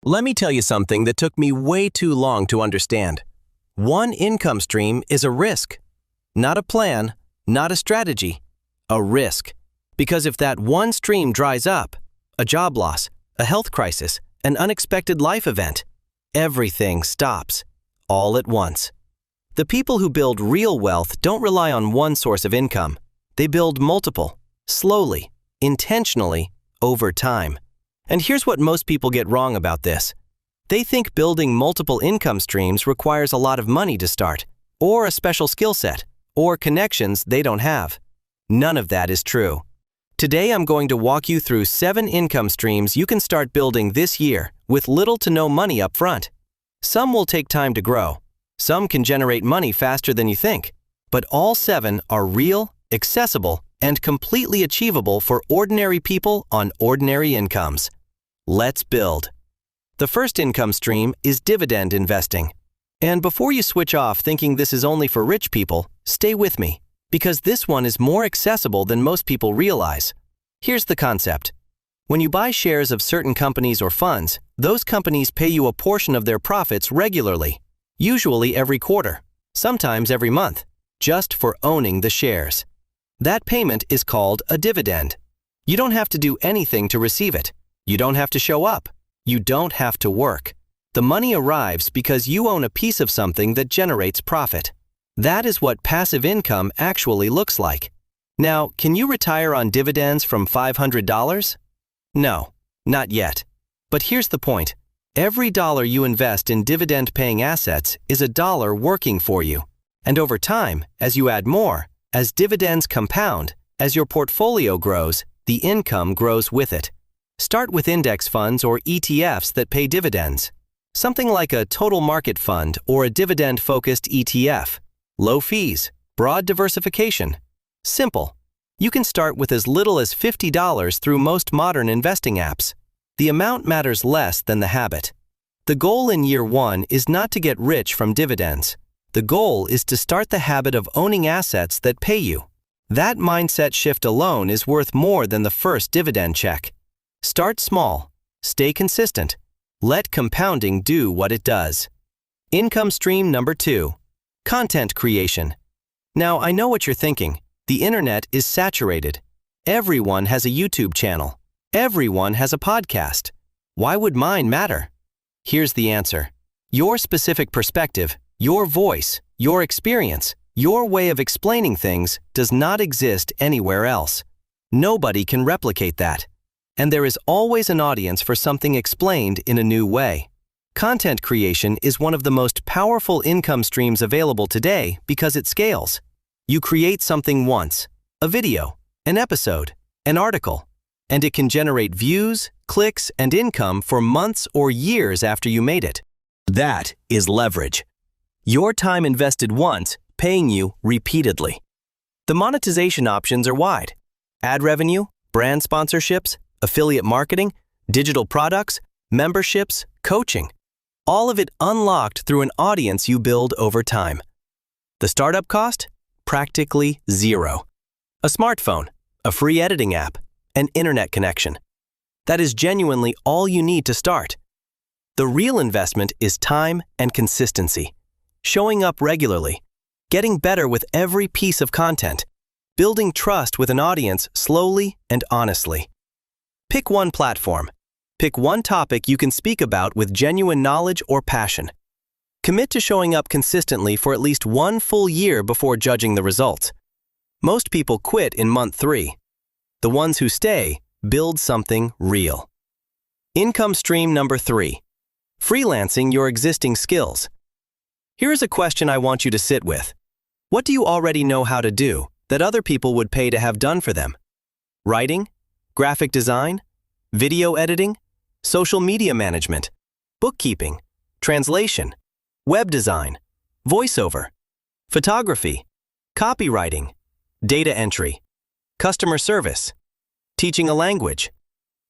Let me tell you something that took me way too long to understand. One income stream is a risk. Not a plan, not a strategy. A risk. Because if that one stream dries up, a job loss, a health crisis, an unexpected life event, everything stops, all at once. The people who build real wealth don't rely on one source of income. They build multiple, slowly, intentionally, over time. And here's what most people get wrong about this. They think building multiple income streams requires a lot of money to start, or a special skill set, or connections they don't have. None of that is true. Today I'm going to walk you through 7 income streams you can start building this year with little to no money up front. Some will take time to grow. Some can generate money faster than you think. But all 7 are real, accessible, and completely achievable for ordinary people on ordinary incomes. Let's build. The first income stream is dividend investing. And before you switch off thinking this is only for rich people, stay with me, because this one is more accessible than most people realize. Here's the concept. When you buy shares of certain companies or funds, those companies pay you a portion of their profits regularly, usually every quarter, sometimes every month, just for owning the shares. That payment is called a dividend. You don't have to do anything to receive it. You don't have to show up. You don't have to work. The money arrives because you own a piece of something that generates profit. That is what passive income actually looks like. Now, can you retire on dividends from $500? No, not yet. But here's the point. Every dollar you invest in dividend-paying assets is a dollar working for you. And over time, as you add more, as dividends compound, as your portfolio grows, the income grows with it. Start with index funds or ETFs that pay dividends. Something like a total market fund or a dividend-focused ETF. Low fees, broad diversification. Simple. You can start with as little as $50 through most modern investing apps. The amount matters less than the habit. The goal in year 1 is not to get rich from dividends. The goal is to start the habit of owning assets that pay you. That mindset shift alone is worth more than the first dividend check. Start small. Stay consistent. Let compounding do what it does. Income stream number 2. Content creation. Now, I know what you're thinking. The internet is saturated. Everyone has a YouTube channel. Everyone has a podcast. Why would mine matter? Here's the answer. Your specific perspective, your voice, your experience, your way of explaining things does not exist anywhere else. Nobody can replicate that. And there is always an audience for something explained in a new way. Content creation is one of the most powerful income streams available today because it scales. You create something once, a video, an episode, an article, and it can generate views, clicks, and income for months or years after you made it. That is leverage. Your time invested once, paying you repeatedly. The monetization options are wide. Ad revenue, brand sponsorships, affiliate marketing, digital products, memberships, coaching. All of it unlocked through an audience you build over time. The startup cost? Practically zero. A smartphone, a free editing app, an internet connection. That is genuinely all you need to start. The real investment is time and consistency. Showing up regularly, getting better with every piece of content, building trust with an audience slowly and honestly. Pick one platform. Pick one topic you can speak about with genuine knowledge or passion. Commit to showing up consistently for at least 1 full year before judging the results. Most people quit in month 3. The ones who stay build something real. Income stream number 3. Freelancing your existing skills. Here is a question I want you to sit with. What do you already know how to do that other people would pay to have done for them? Writing? Graphic design? Video editing? Social media management? Bookkeeping? Translation? Web design? Voiceover? Photography? Copywriting? Data entry? Customer service? Teaching a language?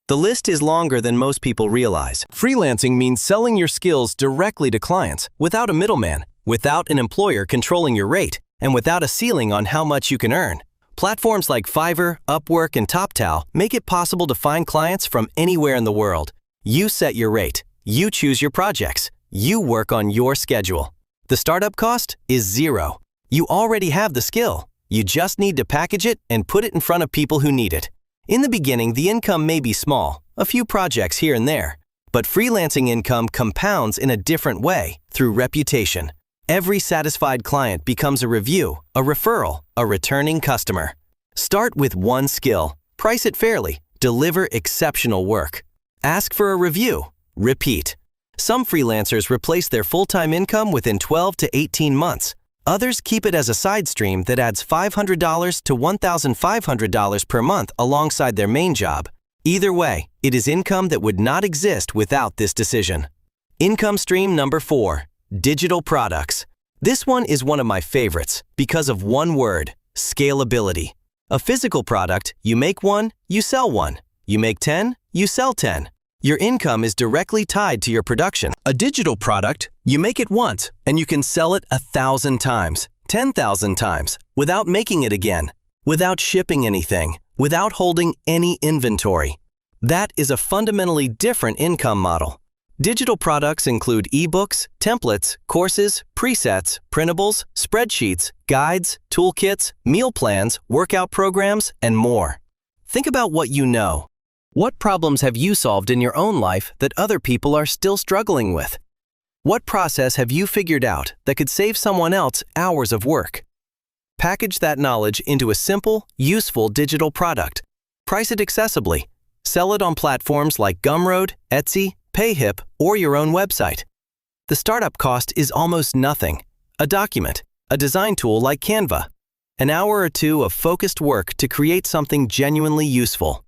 The list is longer than most people realize. Freelancing means selling your skills directly to clients without a middleman, without an employer controlling your rate, and without a ceiling on how much you can earn. Platforms like Fiverr, Upwork, and TopTal make it possible to find clients from anywhere in the world. You set your rate. You choose your projects. You work on your schedule. The startup cost is zero. You already have the skill. You just need to package it and put it in front of people who need it. In the beginning, the income may be small, a few projects here and there, but freelancing income compounds in a different way through reputation. Every satisfied client becomes a review, a referral, a returning customer. Start with one skill, price it fairly, deliver exceptional work. Ask for a review, repeat. Some freelancers replace their full-time income within 12 to 18 months. Others keep it as a side stream that adds $500 to $1,500 per month alongside their main job. Either way, it is income that would not exist without this decision. Income stream number 4, digital products. This one is one of my favorites because of one word, scalability. A physical product, you make one, you sell one. You make 10, you sell 10. Your income is directly tied to your production. A digital product, you make it once, and you can sell it 1,000 times, 10,000 times, without making it again, without shipping anything, without holding any inventory. That is a fundamentally different income model. Digital products include ebooks, templates, courses, presets, printables, spreadsheets, guides, toolkits, meal plans, workout programs, and more. Think about what you know. What problems have you solved in your own life that other people are still struggling with? What process have you figured out that could save someone else hours of work? Package that knowledge into a simple, useful digital product. Price it accessibly. Sell it on platforms like Gumroad, Etsy, Payhip, or your own website. The startup cost is almost nothing. A document, a design tool like Canva, an hour or two of focused work to create something genuinely useful.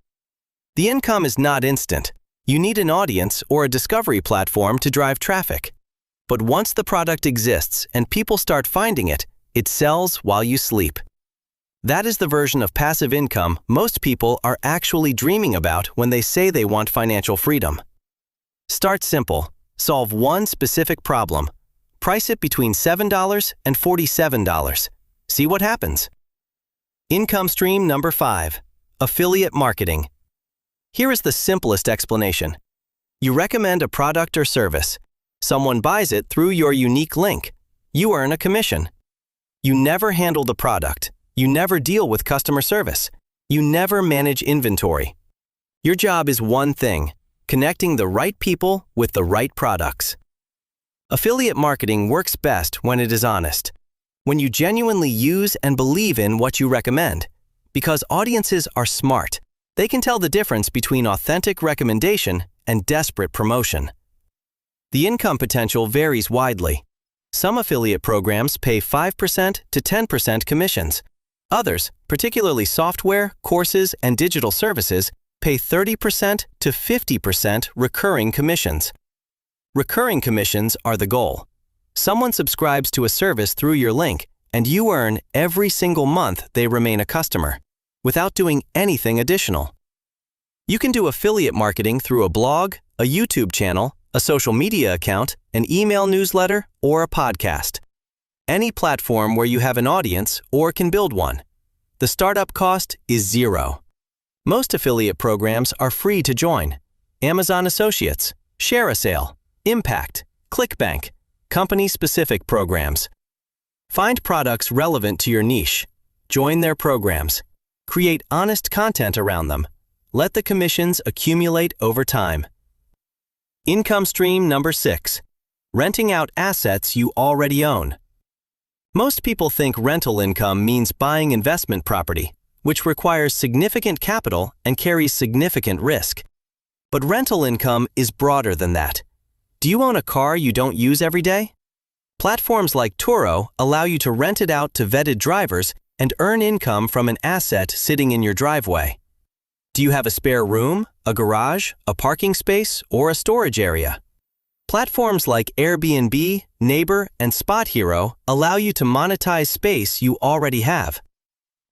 The income is not instant. You need an audience or a discovery platform to drive traffic. But once the product exists and people start finding it, it sells while you sleep. That is the version of passive income most people are actually dreaming about when they say they want financial freedom. Start simple. Solve one specific problem. Price it between $7 and $47. See what happens. Income stream number 5, affiliate marketing. Here is the simplest explanation. You recommend a product or service. Someone buys it through your unique link. You earn a commission. You never handle the product. You never deal with customer service. You never manage inventory. Your job is one thing, connecting the right people with the right products. Affiliate marketing works best when it is honest, when you genuinely use and believe in what you recommend, because audiences are smart. They can tell the difference between authentic recommendation and desperate promotion. The income potential varies widely. Some affiliate programs pay 5% to 10% commissions. Others, particularly software, courses, and digital services, pay 30% to 50% recurring commissions. Recurring commissions are the goal. Someone subscribes to a service through your link, and you earn every single month they remain a customer, without doing anything additional. You can do affiliate marketing through a blog, a YouTube channel, a social media account, an email newsletter, or a podcast. Any platform where you have an audience or can build one. The startup cost is zero. Most affiliate programs are free to join. Amazon Associates, Share a Sale, Impact, ClickBank, company-specific programs. Find products relevant to your niche. Join their programs. Create honest content around them. Let the commissions accumulate over time. Income stream number 6, renting out assets you already own. Most people think rental income means buying investment property, which requires significant capital and carries significant risk. But rental income is broader than that. Do you own a car you don't use every day? Platforms like Turo allow you to rent it out to vetted drivers and earn income from an asset sitting in your driveway. Do you have a spare room, a garage, a parking space, or a storage area? Platforms like Airbnb, Neighbor, and Spot Hero allow you to monetize space you already have.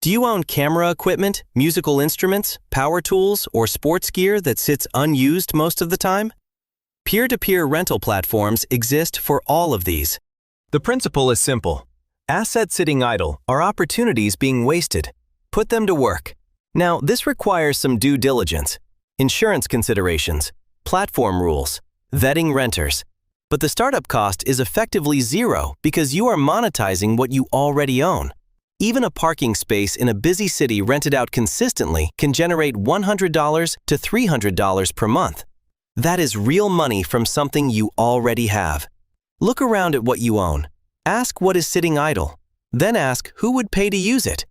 Do you own camera equipment, musical instruments, power tools, or sports gear that sits unused most of the time? Peer-to-peer rental platforms exist for all of these. The principle is simple. Assets sitting idle are opportunities being wasted. Put them to work. Now, this requires some due diligence, insurance considerations, platform rules, vetting renters. But the startup cost is effectively zero because you are monetizing what you already own. Even a parking space in a busy city rented out consistently can generate $100 to $300 per month. That is real money from something you already have. Look around at what you own. Ask what is sitting idle. Then ask who would pay to use it.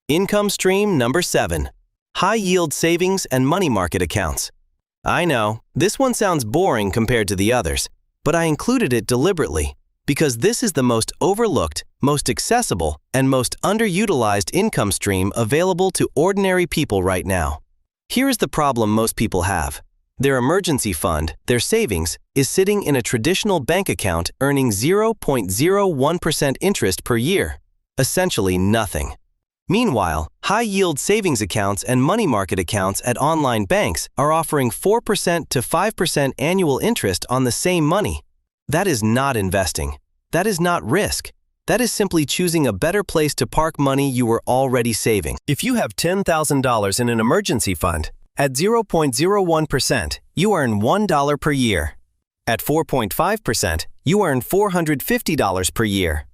Income stream number 7. High-yield savings and money market accounts. I know, this one sounds boring compared to the others, but I included it deliberately because this is the most overlooked, most accessible, and most underutilized income stream available to ordinary people right now. Here is the problem most people have. Their emergency fund, their savings, is sitting in a traditional bank account earning 0.01% interest per year, essentially nothing. Meanwhile, high-yield savings accounts and money market accounts at online banks are offering 4% to 5% annual interest on the same money. That is not investing. That is not risk. That is simply choosing a better place to park money you were already saving. If you have $10,000 in an emergency fund, at 0.01%, you earn $1 per year. At 4.5%, you earn $450 per year.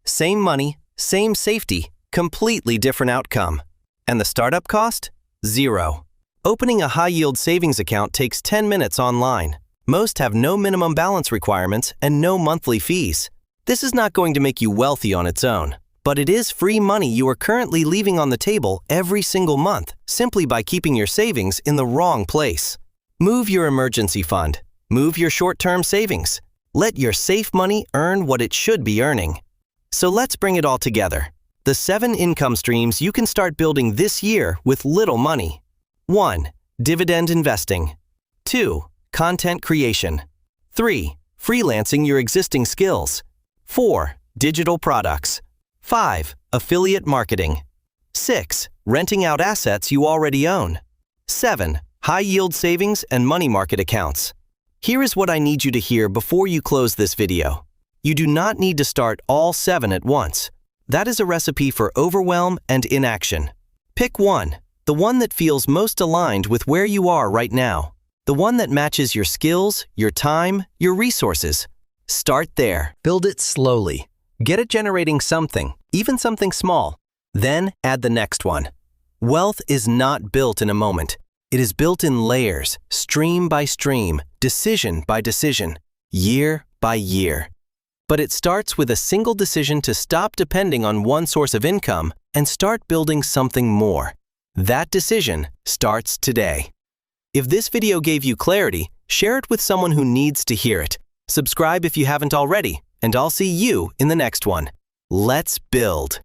Same money, same safety, completely different outcome. And the startup cost? Zero. Opening a high-yield savings account takes 10 minutes online. Most have no minimum balance requirements and no monthly fees. This is not going to make you wealthy on its own, but it is free money you are currently leaving on the table every single month simply by keeping your savings in the wrong place. Move your emergency fund. Move your short-term savings. Let your safe money earn what it should be earning. So let's bring it all together. The 7 income streams you can start building this year with little money. 1. Dividend investing. 2. Content creation. 3. Freelancing your existing skills. 4. Digital products. 5. Affiliate marketing. 6. Renting out assets you already own. 7. High-yield savings and money market accounts. Here is what I need you to hear before you close this video. You do not need to start all 7 at once. That is a recipe for overwhelm and inaction. Pick one, the one that feels most aligned with where you are right now. The one that matches your skills, your time, your resources. Start there. Build it slowly. Get it generating something, even something small. Then add the next one. Wealth is not built in a moment. It is built in layers, stream by stream, decision by decision, year by year. But it starts with a single decision to stop depending on one source of income and start building something more. That decision starts today. If this video gave you clarity, share it with someone who needs to hear it. Subscribe if you haven't already, and I'll see you in the next one. Let's build.